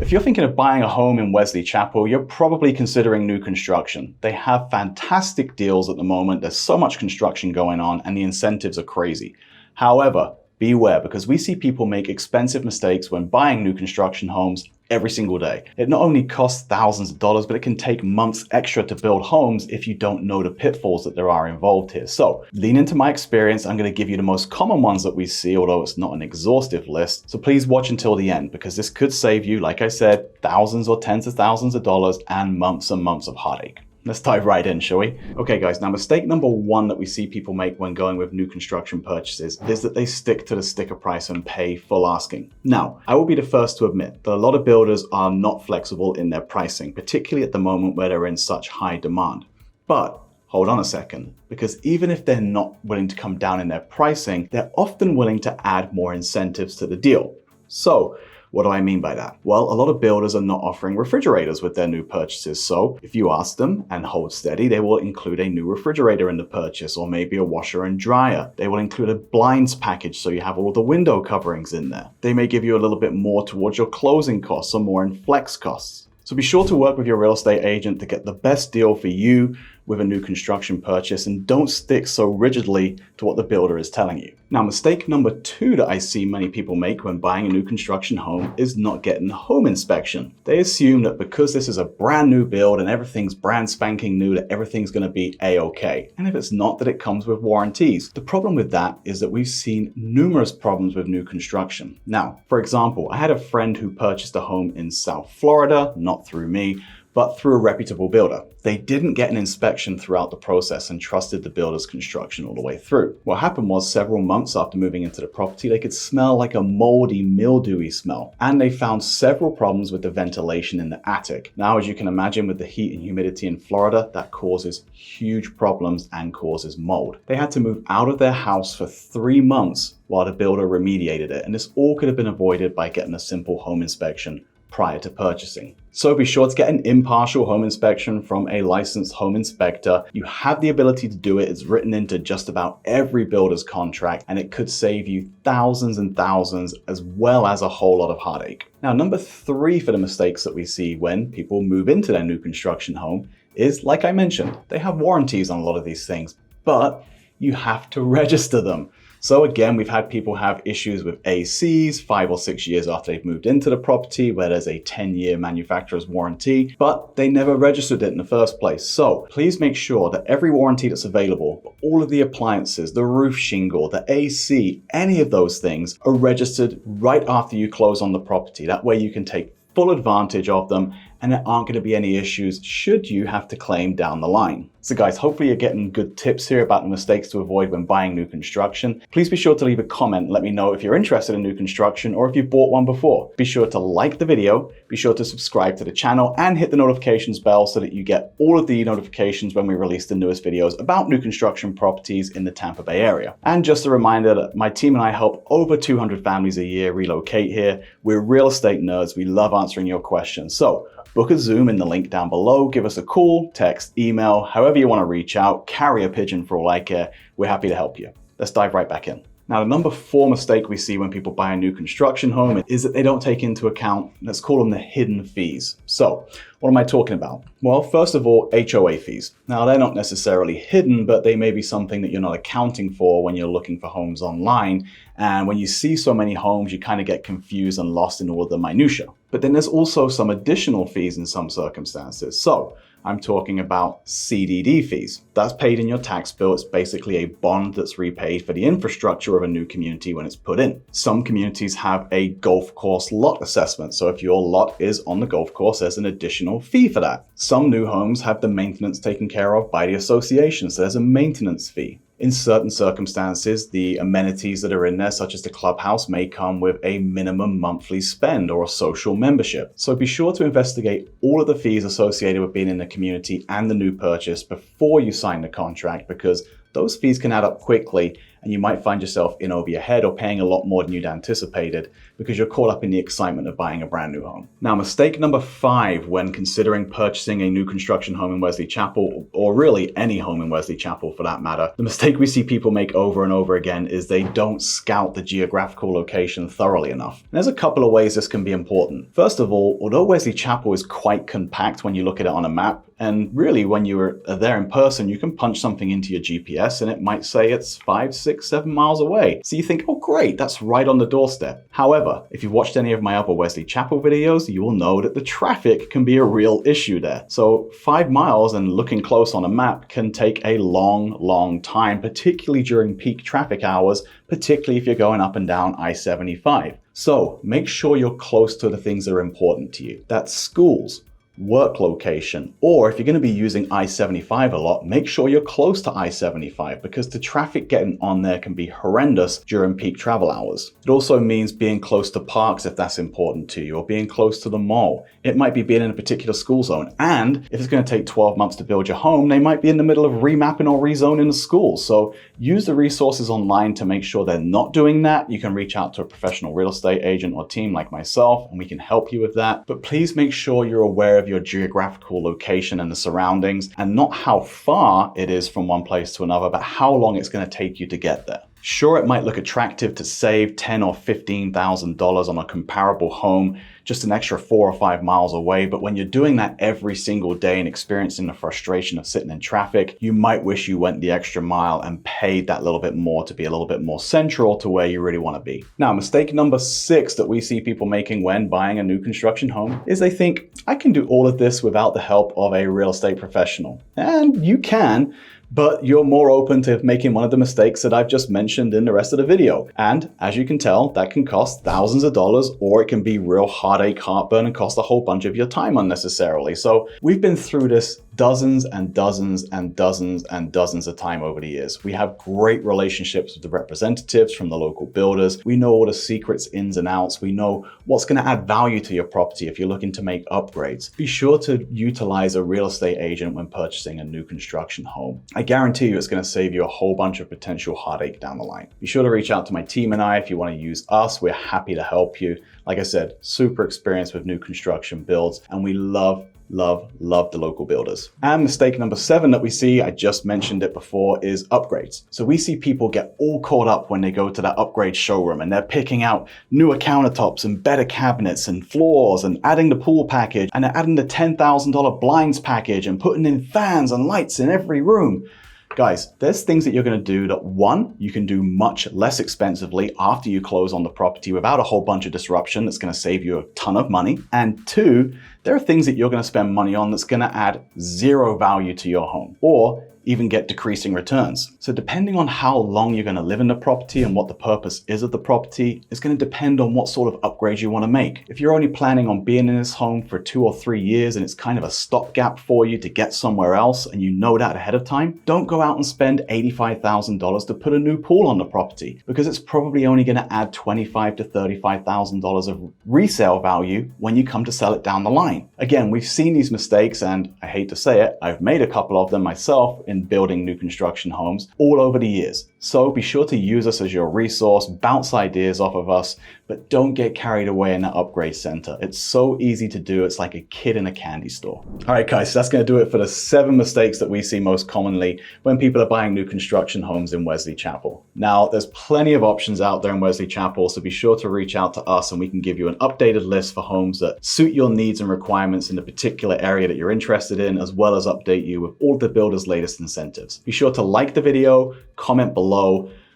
If you're thinking of buying a home in Wesley Chapel, you're probably considering new construction. They have fantastic deals at the moment. There's so much construction going on and the incentives are crazy. However, beware, because we see people make expensive mistakes when buying new construction homes every single day. It not only costs thousands of dollars, but it can take months extra to build homes if you don't know the pitfalls that there are involved here. So lean into my experience. I'm going to give you the most common ones that we see, although it's not an exhaustive list. So please watch until the end, because this could save you, like I said, thousands or tens of thousands of dollars and months of heartache. Let's dive right in, shall we? Okay guys, now mistake number one that we see people make when going with new construction purchases is that they stick to the sticker price and pay full asking. Now, I will be the first to admit that a lot of builders are not flexible in their pricing, particularly at the moment where they're in such high demand. But hold on a second, because even if they're not willing to come down in their pricing, they're often willing to add more incentives to the deal. So, what do I mean by that? Well, a lot of builders are not offering refrigerators with their new purchases. So if you ask them and hold steady, they will include a new refrigerator in the purchase, or maybe a washer and dryer. They will include a blinds package, so you have all the window coverings in there. They may give you a little bit more towards your closing costs or more in flex costs. So be sure to work with your real estate agent to get the best deal for you with a new construction purchase, and don't stick so rigidly to what the builder is telling you. Now, mistake number two that I see many people make when buying a new construction home is not getting a home inspection. They assume that because this is a brand new build and everything's brand spanking new, that everything's going to be a-okay. And if it's not, that it comes with warranties. The problem with that is that we've seen numerous problems with new construction. Now, for example, I had a friend who purchased a home in South Florida, not through me, but through a reputable builder. They didn't get an inspection throughout the process and trusted the builder's construction all the way through. What happened was, several months after moving into the property, they could smell like a moldy, mildewy smell. And they found several problems with the ventilation in the attic. Now, as you can imagine, with the heat and humidity in Florida, that causes huge problems and causes mold. They had to move out of their house for 3 months while the builder remediated it. And this all could have been avoided by getting a simple home inspection prior to purchasing. So be sure to get an impartial home inspection from a licensed home inspector. You have the ability to do it. It's written into just about every builder's contract, and it could save you thousands and thousands, as well as a whole lot of heartache. Now, number three for the mistakes that we see when people move into their new construction home is, like I mentioned, they have warranties on a lot of these things, but you have to register them. So again, we've had people have issues with ACs 5 or 6 years after they've moved into the property, where there's a 10-year manufacturer's warranty, but they never registered it in the first place. So please make sure that every warranty that's available, all of the appliances, the roof shingle, the AC, any of those things are registered right after you close on the property. That way you can take full advantage of them, and there aren't going to be any issues should you have to claim down the line. So guys, hopefully you're getting good tips here about the mistakes to avoid when buying new construction. Please be sure to leave a comment and let me know if you're interested in new construction or if you've bought one before. Be sure to like the video, be sure to subscribe to the channel, and hit the notifications bell so that you get all of the notifications when we release the newest videos about new construction properties in the Tampa Bay area. And just a reminder that my team and I help over 200 families a year relocate here. We're real estate nerds. We love answering your questions. So book a Zoom in the link down below, give us a call, text, email, however you want to reach out, carrier pigeon for all I care. We're happy to help you. Let's dive right back in. Now, the number 4 mistake we see when people buy a new construction home is that they don't take into account, let's call them the hidden fees. So what am I talking about? Well, first of all, HOA fees. Now, they're not necessarily hidden, but they may be something that you're not accounting for when you're looking for homes online. And when you see so many homes, you kind of get confused and lost in all of the minutia. But then there's also some additional fees in some circumstances. So I'm talking about CDD fees. That's paid in your tax bill. It's basically a bond that's repaid for the infrastructure of a new community when it's put in. Some communities have a golf course lot assessment. So if your lot is on the golf course, there's an additional fee for that. Some new homes have the maintenance taken care of by the association. So there's a maintenance fee. In certain circumstances, the amenities that are in there, such as the clubhouse, may come with a minimum monthly spend or a social membership. So be sure to investigate all of the fees associated with being in the community and the new purchase before you sign the contract, because those fees can add up quickly and you might find yourself in over your head or paying a lot more than you'd anticipated because you're caught up in the excitement of buying a brand new home. Now, mistake number 5 when considering purchasing a new construction home in Wesley Chapel, or really any home in Wesley Chapel for that matter, the mistake we see people make over and over again is they don't scout the geographical location thoroughly enough. And there's a couple of ways this can be important. First of all, although Wesley Chapel is quite compact when you look at it on a map, and really when you're there in person, you can punch something into your GPS and it might say it's 5, 6, 7 miles away. So you think, oh great, that's right on the doorstep. However, if you've watched any of my other Wesley Chapel videos, you will know that the traffic can be a real issue there. So 5 miles and looking close on a map can take a long time, particularly during peak traffic hours, particularly if you're going up and down I-75. So make sure you're close to the things that are important to you. That's schools, work location, or if you're going to be using I-75 a lot, make sure you're close to I-75 because the traffic getting on there can be horrendous during peak travel hours. It also means being close to parks if that's important to you, or being close to the mall. It might be being in a particular school zone, and if it's going to take 12 months to build your home, they might be in the middle of remapping or rezoning the school. So use the resources online to make sure they're not doing that. You can reach out to a professional real estate agent or team like myself, and we can help you with that. But please make sure you're aware of your geographical location and the surroundings, and not how far it is from one place to another, but how long it's going to take you to get there. Sure, it might look attractive to save $10,000 or $15,000 on a comparable home, just an extra 4 or 5 miles away, but when you're doing that every single day and experiencing the frustration of sitting in traffic, you might wish you went the extra mile and paid that little bit more to be a little bit more central to where you really want to be. Now, mistake number 6 that we see people making when buying a new construction home is they think, I can do all of this without the help of a real estate professional. And you can, but you're more open to making one of the mistakes that I've just mentioned in the rest of the video. And as you can tell, that can cost thousands of dollars, or it can be real heartache, heartburn, and cost a whole bunch of your time unnecessarily. So we've been through this dozens and dozens and dozens and dozens of time over the years. We have great relationships with the representatives from the local builders. We know all the secrets, ins and outs. We know what's going to add value to your property if you're looking to make upgrades. Be sure to utilize a real estate agent when purchasing a new construction home. I guarantee you it's going to save you a whole bunch of potential heartache down the line. Be sure to reach out to my team and I if you want to use us. We're happy to help you. Like I said, super experienced with new construction builds, and we love the local builders. And mistake number 7 that we see, I just mentioned it before, is upgrades. So we see people get all caught up when they go to that upgrade showroom and they're picking out newer countertops and better cabinets and floors and adding the pool package, and they're adding the $10,000 blinds package and putting in fans and lights in every room. Guys, there's things that you're going to do that, one, you can do much less expensively after you close on the property without a whole bunch of disruption that's going to save you a ton of money. And 2, there are things that you're going to spend money on that's going to add 0 value to your home, or even get decreasing returns. So depending on how long you're going to live in the property and what the purpose is of the property, is going to depend on what sort of upgrades you want to make. If you're only planning on being in this home for 2 or 3 years and it's kind of a stopgap for you to get somewhere else, and you know that ahead of time, don't go out and spend $85,000 to put a new pool on the property, because it's probably only going to add $25,000 to $35,000 of resale value when you come to sell it down the line. Again, we've seen these mistakes, and I hate to say it, I've made a couple of them myself in building new construction homes all over the years. So be sure to use us as your resource, bounce ideas off of us, but don't get carried away in that upgrade center. It's so easy to do. It's like a kid in a candy store. All right, guys, so that's going to do it for the 7 mistakes that we see most commonly when people are buying new construction homes in Wesley Chapel. Now, there's plenty of options out there in Wesley Chapel, so be sure to reach out to us and we can give you an updated list for homes that suit your needs and requirements in the particular area that you're interested in, as well as update you with all the builders' latest incentives. Be sure to like the video, comment below.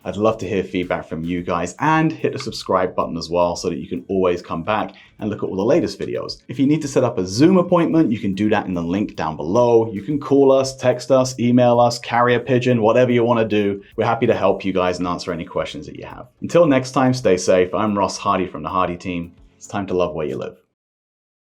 I'd love to hear feedback from you guys, and hit the subscribe button as well so that you can always come back and look at all the latest videos. If you need to set up a Zoom appointment, you can do that in the link down below. You can call us, text us, email us, carrier pigeon, whatever you want to do. We're happy to help you guys and answer any questions that you have. Until next time, stay safe. I'm Ross Hardy from the Hardy team. It's time to love where you live.